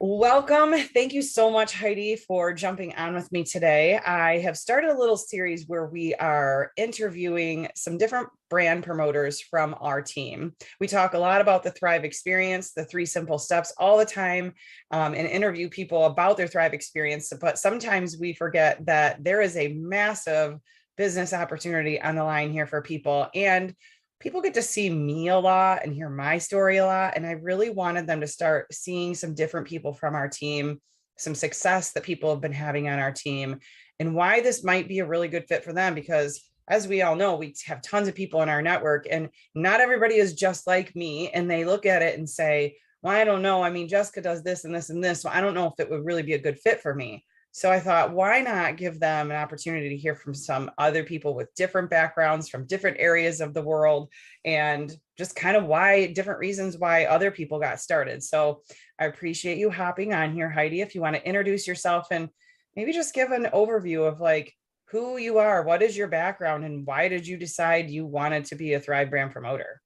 Welcome. Thank you so much, Heidi, for jumping on with me today. I have started a little series where we are interviewing some different brand promoters from our team. We talk a lot about the Thrive experience, the 3 simple steps all the time, and interview people about their Thrive experience. But sometimes we forget that there is a massive business opportunity on the line here for people. And people get to see me a lot and hear my story a lot. And I really wanted them to start seeing some different people from our team, some success that people have been having on our team, and why this might be a really good fit for them. Because as we all know, we have tons of people in our network, and not everybody is just like me. And they look at it and say, well, I don't know. I mean, Jessica does this and this and this. So I don't know if it would really be a good fit for me. So I thought, why not give them an opportunity to hear from some other people with different backgrounds from different areas of the world, and just kind of why different reasons why other people got started. So I appreciate you hopping on here, Heidi. If you want to introduce yourself and maybe just give an overview of like who you are, what is your background, and why did you decide you wanted to be a Thrive brand promoter?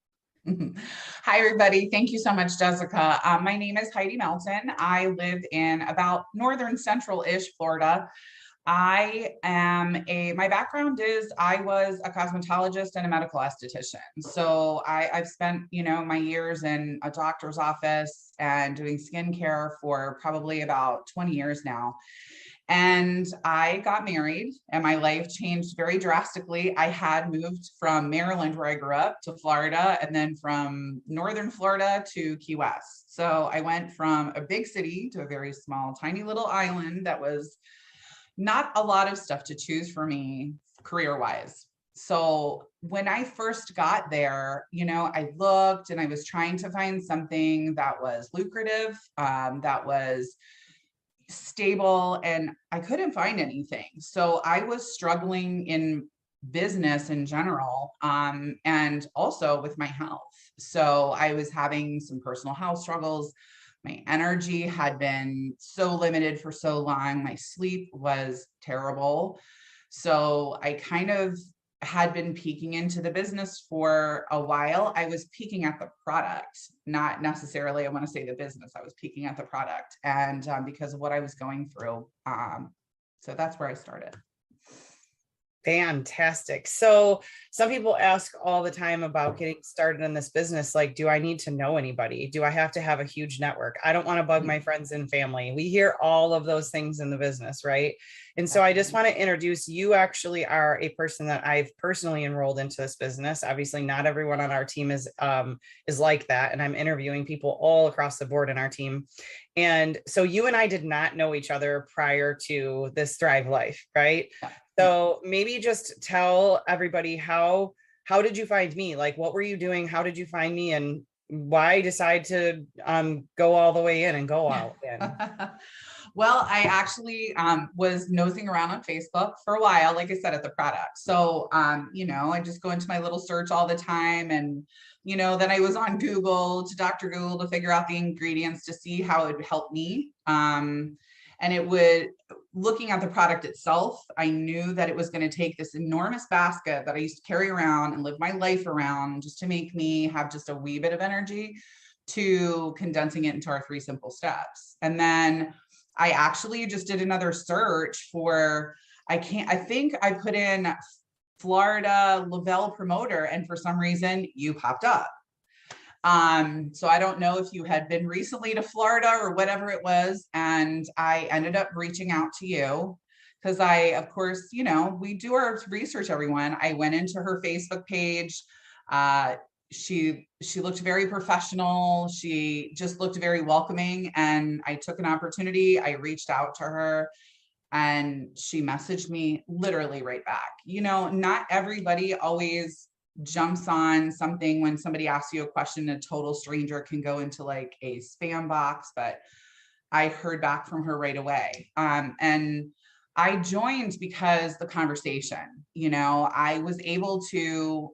Hi, everybody. Thank you so much, Jessica. My name is Heidi Melton. I live in about northern central-ish Florida. My background is I was a cosmetologist and a medical esthetician. So I've spent, my years in a doctor's office and doing skincare for probably about 20 years now. And I got married and my life changed very drastically. I had moved from Maryland, where I grew up, to Florida, and then from northern Florida to Key West. So I went from a big city to a very small, tiny little island that was not a lot of stuff to choose for me career-wise. So when I first got there, I looked and I was trying to find something that was lucrative, that was stable, and I couldn't find anything. So I was struggling in business in general, and also with my health. So I was having some personal health struggles. My energy had been so limited for so long. My sleep was terrible. So I kind of had been peeking into the business for a while. I was peeking at the product, not necessarily, I want to say, the business. I was peeking at the product, and because of what I was going through. So that's where I started. Fantastic. So some people ask all the time about getting started in this business. Like, do I need to know anybody? Do I have to have a huge network? I don't want to bug my friends and family. We hear all of those things in the business, right? And so I just want to introduce you. Actually are a person that I've personally enrolled into this business. Obviously not everyone on our team is like that. And I'm interviewing people all across the board in our team. And so you and I did not know each other prior to this Thrive Life, right? Yeah. So maybe just tell everybody how did you find me? Like, what were you doing? How did you find me? And why decide to go all the way in and go out in? Well, I actually was nosing around on Facebook for a while, like I said, at the product. So, I just go into my little search all the time, and, then I was on Google, to Dr. Google, to figure out the ingredients to see how it would help me. And it would, looking at the product itself, I knew that it was going to take this enormous basket that I used to carry around and live my life around just to make me have just a wee bit of energy, to condensing it into our 3 simple steps. And then I actually just did another search for, I think I put in Florida Le-Vel promoter, and for some reason you popped up. So I don't know if you had been recently to Florida or whatever it was. And I ended up reaching out to you because of course, we do our research, everyone. I went into her Facebook page. She looked very professional. She just looked very welcoming. And I took an opportunity. I reached out to her and she messaged me literally right back. Not everybody always jumps on something when somebody asks you a question. A total stranger can go into like a spam box, but I heard back from her right away. And I joined because the conversation, I was able to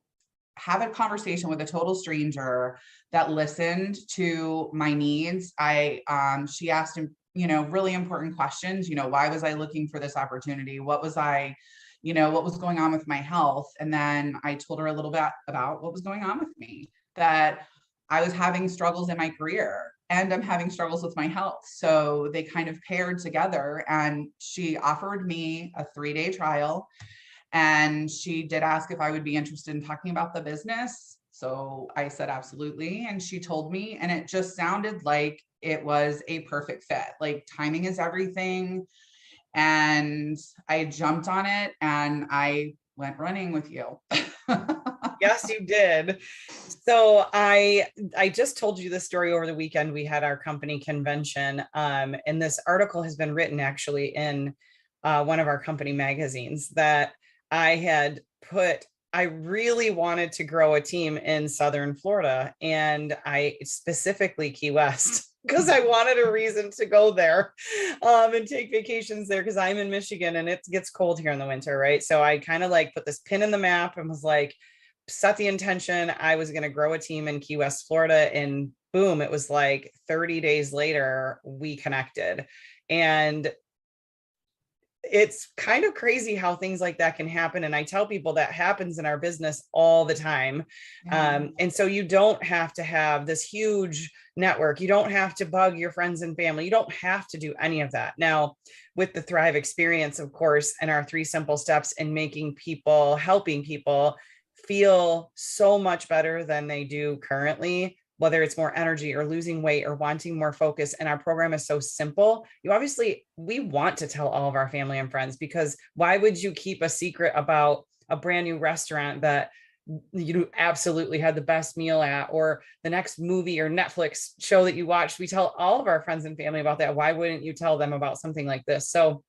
have a conversation with a total stranger that listened to my needs. She asked him, really important questions. Why was I looking for this opportunity? What was going on with my health? And then I told her a little bit about what was going on with me, that I was having struggles in my career. and I'm having struggles with my health. So they kind of paired together, and she offered me a 3-day trial. And she did ask if I would be interested in talking about the business. So I said, absolutely. And she told me, and it just sounded like it was a perfect fit. Like, timing is everything. And I jumped on it and I went running with you. Yes, you did. So I just told you this story over the weekend. We had our company convention, and this article has been written actually in one of our company magazines that I had put. I really wanted to grow a team in Southern Florida, and I specifically Key West. Because I wanted a reason to go there and take vacations there, because I'm in Michigan and it gets cold here in the winter, right? So I kind of like put this pin in the map and was like, set the intention. I was going to grow a team in Key West, Florida, and boom, it was like 30 days later, we connected. And it's kind of crazy how things like that can happen. And I tell people that happens in our business all the time. And so you don't have to have this huge network. You don't have to bug your friends and family. You don't have to do any of that. Now, with the Thrive experience, of course, and our 3 simple steps in helping people feel so much better than they do currently, whether it's more energy or losing weight or wanting more focus. And our program is so simple. We want to tell all of our family and friends, because why would you keep a secret about a brand new restaurant that you absolutely had the best meal at, or the next movie or Netflix show that you watched? We tell all of our friends and family about that. Why wouldn't you tell them about something like this? So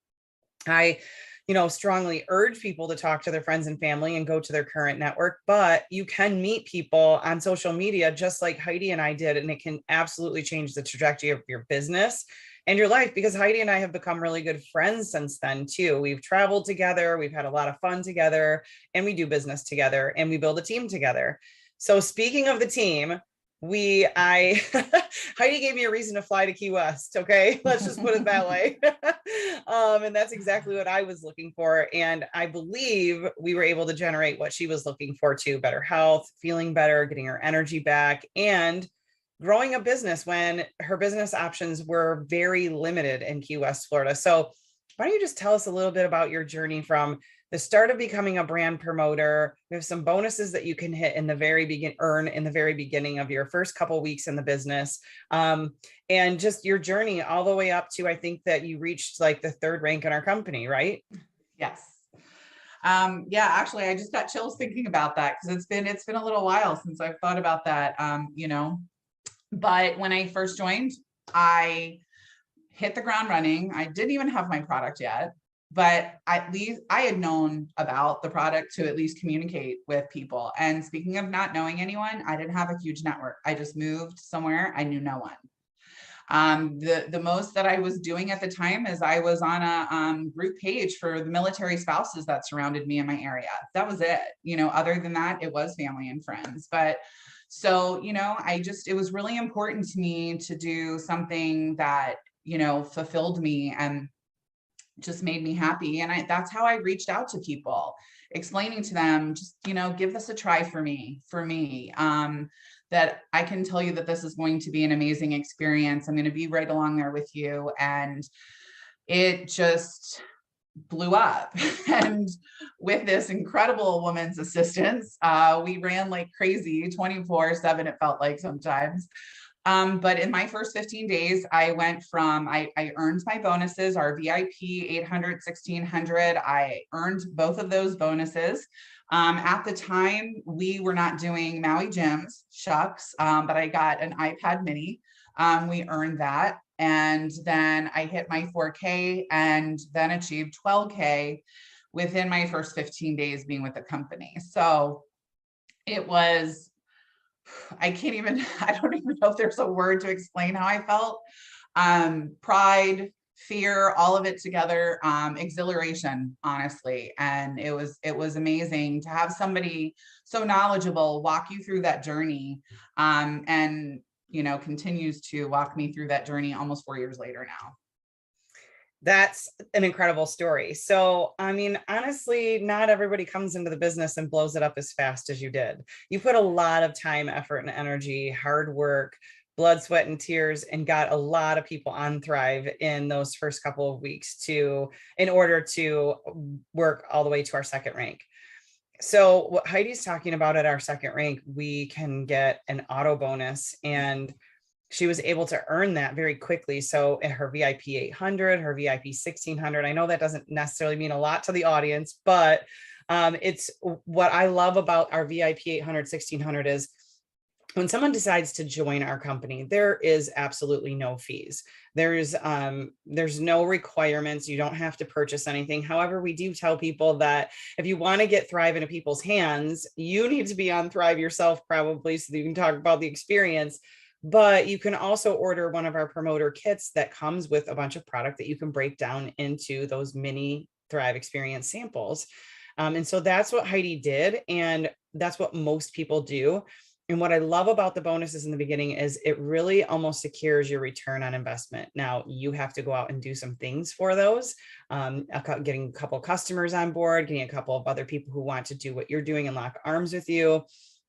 I strongly urge people to talk to their friends and family and go to their current network, but you can meet people on social media just like Heidi and I did, and it can absolutely change the trajectory of your business and your life, because Heidi and I have become really good friends since then too. We've traveled together, we've had a lot of fun together, and we do business together, and we build a team together. So speaking of the team, Heidi gave me a reason to fly to Key West. Okay. Let's just put it that way. And that's exactly what I was looking for. And I believe we were able to generate what she was looking for too: better health, feeling better, getting her energy back, and growing a business when her business options were very limited in Key West, Florida. So why don't you just tell us a little bit about your journey from the start of becoming a brand promoter? We have some bonuses that you can hit in the very beginning of your first couple weeks in the business, and just your journey all the way up to, I think that you reached like the 3rd rank in our company, right? Yes. Yeah, actually, I just got chills thinking about that, because it's been a little while since I've thought about that. But when I first joined, I hit the ground running. I didn't even have my product yet, but at least I had known about the product to at least communicate with people. And speaking of not knowing anyone, I didn't have a huge network. I just moved somewhere. I knew no one. The most that I was doing at the time is I was on a group page for the military spouses that surrounded me in my area. That was it. Other than that, it was family and friends. But so, it was really important to me to do something that, fulfilled me and just made me happy. And that's how I reached out to people, explaining to them, just, give this a try for me, that I can tell you that this is going to be an amazing experience. I'm going to be right along there with you. And it just blew up. And with this incredible woman's assistance, we ran like crazy 24/7, it felt like sometimes. But in my first 15 days, I went from, I earned my bonuses, our VIP 800, 1600. I earned both of those bonuses. At the time, we were not doing Maui gyms, shucks, but I got an iPad mini. We earned that. And then I hit my 4K and then achieved 12K within my first 15 days being with the company. So it was, I don't even know if there's a word to explain how I felt. Pride, fear, all of it together, exhilaration, honestly. And it was amazing to have somebody so knowledgeable walk you through that journey, and continues to walk me through that journey almost 4 years later now. That's an incredible story. So, I mean, honestly, not everybody comes into the business and blows it up as fast as you did. You put a lot of time, effort, and energy, hard work, blood, sweat, and tears and got a lot of people on Thrive in those first couple of weeks in order to work all the way to our second rank. So what Heidi's talking about at our second rank, we can get an auto bonus, and she was able to earn that very quickly. So her VIP 800, her VIP 1600, I know that doesn't necessarily mean a lot to the audience, but it's what I love about our VIP 800, 1600 is when someone decides to join our company, there is absolutely no fees. There's no requirements. You don't have to purchase anything. However, we do tell people that if you want to get Thrive into people's hands, you need to be on Thrive yourself, probably, so that you can talk about the experience. But you can also order one of our promoter kits that comes with a bunch of product that you can break down into those mini Thrive experience samples. And so that's what Heidi did. And that's what most people do. And what I love about the bonuses in the beginning is it really almost secures your return on investment. Now you have to go out and do some things for those, getting a couple of customers on board, getting a couple of other people who want to do what you're doing and lock arms with you.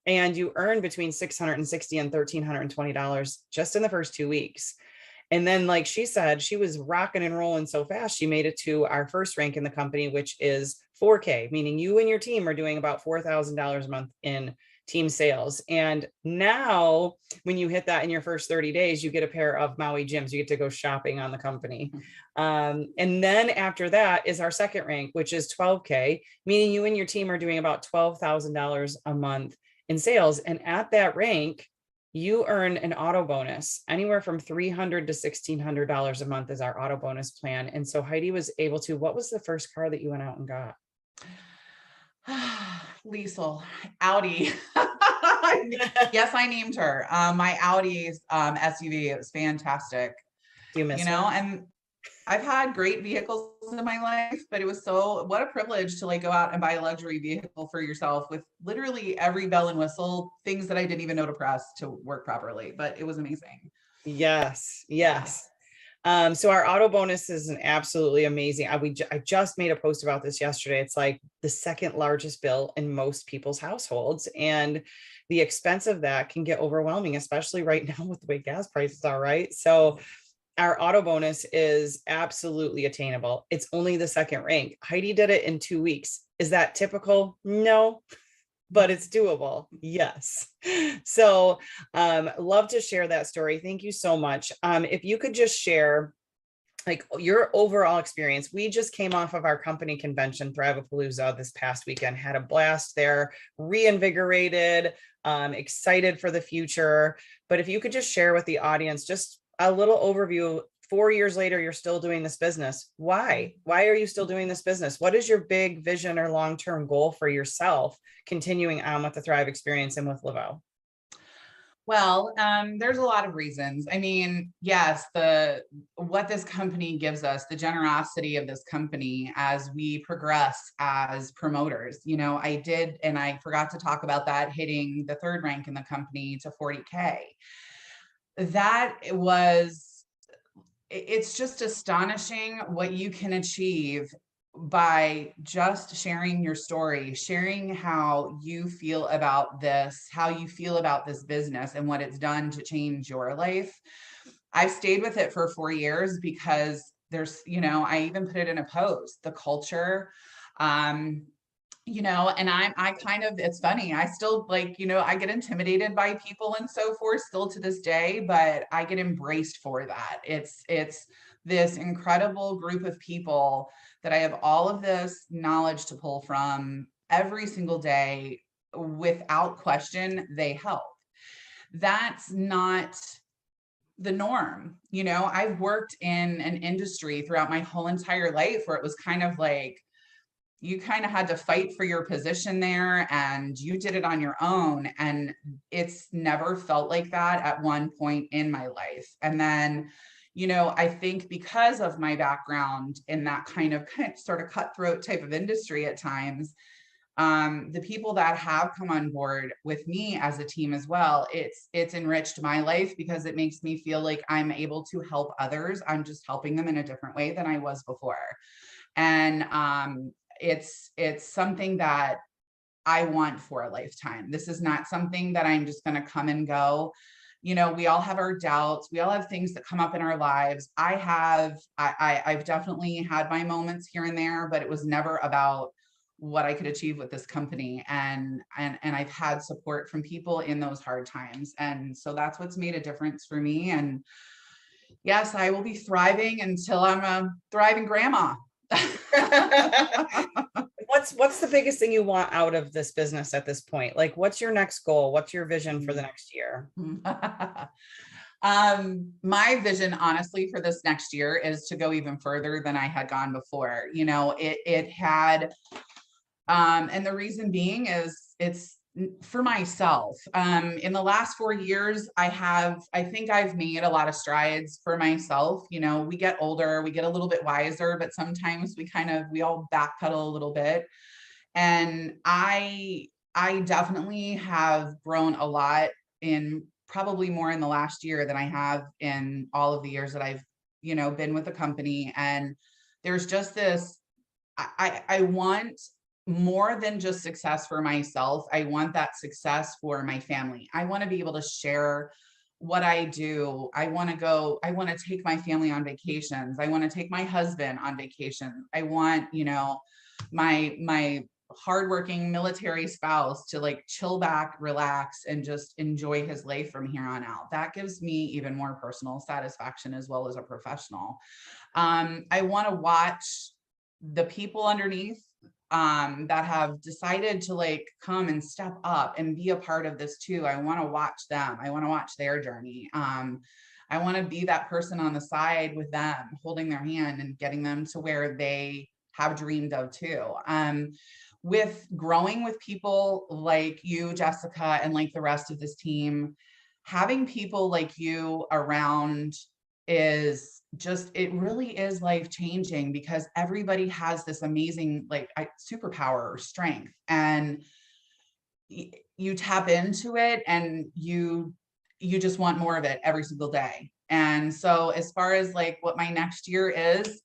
And you earn between $660 and $1,320 just in the first 2 weeks. And then, like she said, she was rocking and rolling so fast, she made it to our first rank in the company, which is 4K, meaning you and your team are doing about $4,000 a month in team sales. And now when you hit that in your first 30 days, you get a pair of Maui gyms. You get to go shopping on the company. And then after that is our second rank, which is 12K, meaning you and your team are doing about $12,000 a month in sales. And at that rank, you earn an auto bonus anywhere from $300 to $1,600 a month is our auto bonus plan. And so Heidi was able to, what was the first car that you went out and got? Liesel, Audi. Yes, I named her. My Audi's SUV. It was fantastic. Do you miss her? And I've had great vehicles in my life, but it was what a privilege to like go out and buy a luxury vehicle for yourself with literally every bell and whistle, things that I didn't even know to press to work properly, but it was amazing. Yes. So our auto bonus is an absolutely amazing. I just made a post about this yesterday. It's like the second largest bill in most people's households, and the expense of that can get overwhelming, especially right now with the way gas prices are, right? So our auto bonus is absolutely attainable. It's only the second rank. Heidi did it in 2 weeks. Is that typical? No, but it's doable. Yes. So love to share that story. Thank you so much. If you could just share like your overall experience. We just came off of our company convention, Thrive-A-Palooza, this past weekend, had a blast there, reinvigorated, excited for the future. But if you could just share with the audience, just a little overview. 4 years later, you're still doing this business. Why are you still doing this business? What is your big vision or long-term goal for yourself continuing on with the Thrive experience and with Le-Vel? Well, there's a lot of reasons. I mean, yes, what this company gives us, the generosity of this company as we progress as promoters. I did, and I forgot to talk about that, hitting the third rank in the company to 40K. It's just astonishing what you can achieve by just sharing your story, sharing how you feel about this, business and what it's done to change your life. I've stayed with it for 4 years because I even put it in a post, the culture, and I kind of, it's funny. I still I get intimidated by people and so forth still to this day, but I get embraced for that. It's this incredible group of people that I have all of this knowledge to pull from every single day. Without question, they help. That's not the norm. I've worked in an industry throughout my whole entire life where it was kind of like, you kind of had to fight for your position there and you did it on your own. And it's never felt like that at one point in my life. And then, I think because of my background in that kind of sort of cutthroat type of industry at times, the people that have come on board with me as a team as well, it's enriched my life because it makes me feel like I'm able to help others. I'm just helping them in a different way than I was before. And, it's something that I want for a lifetime. This is not something that I'm just going to come and go. we all have our doubts. We all have things that come up in our lives. I've definitely had my moments here and there, but it was never about what I could achieve with this company. And I've had support from people in those hard times. And so that's what's made a difference for me. And yes, I will be thriving until I'm a thriving grandma. What's the biggest thing you want out of this business at this point? Like, what's your next goal? What's your vision for the next year? My vision, honestly, for this next year is to go even further than I had gone before. It had, and the reason being is it's for myself. In the last 4 years, I think I've made a lot of strides for myself. We get older, we get a little bit wiser, but sometimes we all backpedal a little bit. And I definitely have grown a lot, in probably more in the last year than I have in all of the years that I've, been with the company. And there's just this, I want more than just success for myself. I want that success for my family. I want to be able to share what I do. I want to take my family on vacations. I want to take my husband on vacation. I want, my hardworking military spouse to like chill back, relax, and just enjoy his life from here on out. That gives me even more personal satisfaction as well as a professional. I want to watch the people underneath that have decided to like come and step up and be a part of this too. I want to watch them. I want to watch their journey. I want to be that person on the side with them, holding their hand and getting them to where they have dreamed of too. With growing with people like you, Jessica, and like the rest of this team, having people like you around is just, it really is life changing, because everybody has this amazing like superpower or strength, and you tap into it and you just want more of it every single day. And so as far as like what my next year is,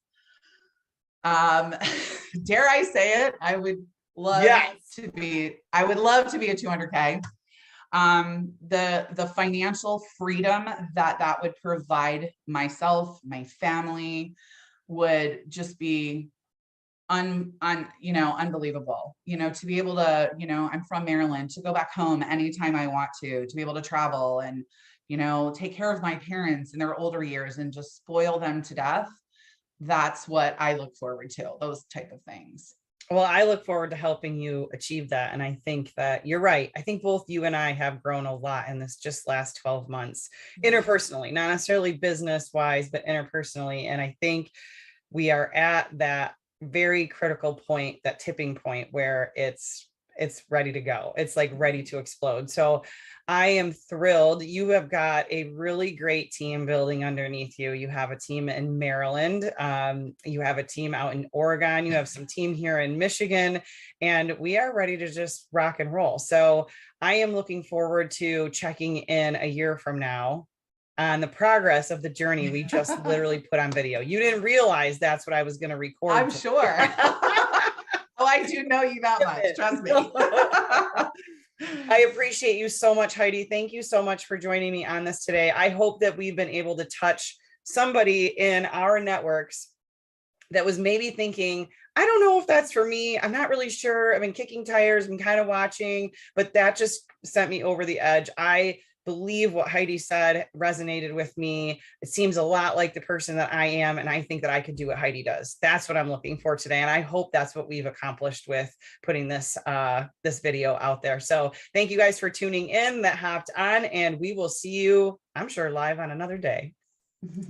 dare I say it, I would love to be a 200K. The financial freedom that would provide myself, my family, would just be unbelievable. To be able to, I'm from Maryland, to go back home anytime I want to be able to travel and, take care of my parents in their older years and just spoil them to death. That's what I look forward to, those type of things. Well, I look forward to helping you achieve that. And I think that you're right. I think both you and I have grown a lot in this just last 12 months, interpersonally, not necessarily business wise, but interpersonally. And I think we are at that very critical point, that tipping point where it's ready to go. It's like ready to explode. So I am thrilled. You have got a really great team building underneath you. You have a team in Maryland. You have a team out in Oregon. You have some team here in Michigan, and we are ready to just rock and roll. So I am looking forward to checking in a year from now on the progress of the journey we just literally put on video. You didn't realize that's what I was going to record. I'm sure. Oh, I do know you that much. Trust me. I appreciate you so much, Heidi. Thank you so much for joining me on this today. I hope that we've been able to touch somebody in our networks that was maybe thinking, I don't know if that's for me. I'm not really sure. I've been kicking tires and kind of watching, but that just sent me over the edge. I believe what Heidi said resonated with me. It seems a lot like the person that I am, and I think that I could do what Heidi does. That's what I'm looking for today, and I hope that's what we've accomplished with putting this this video out there. So thank you guys for tuning in that hopped on, and we will see you, I'm sure, live on another day.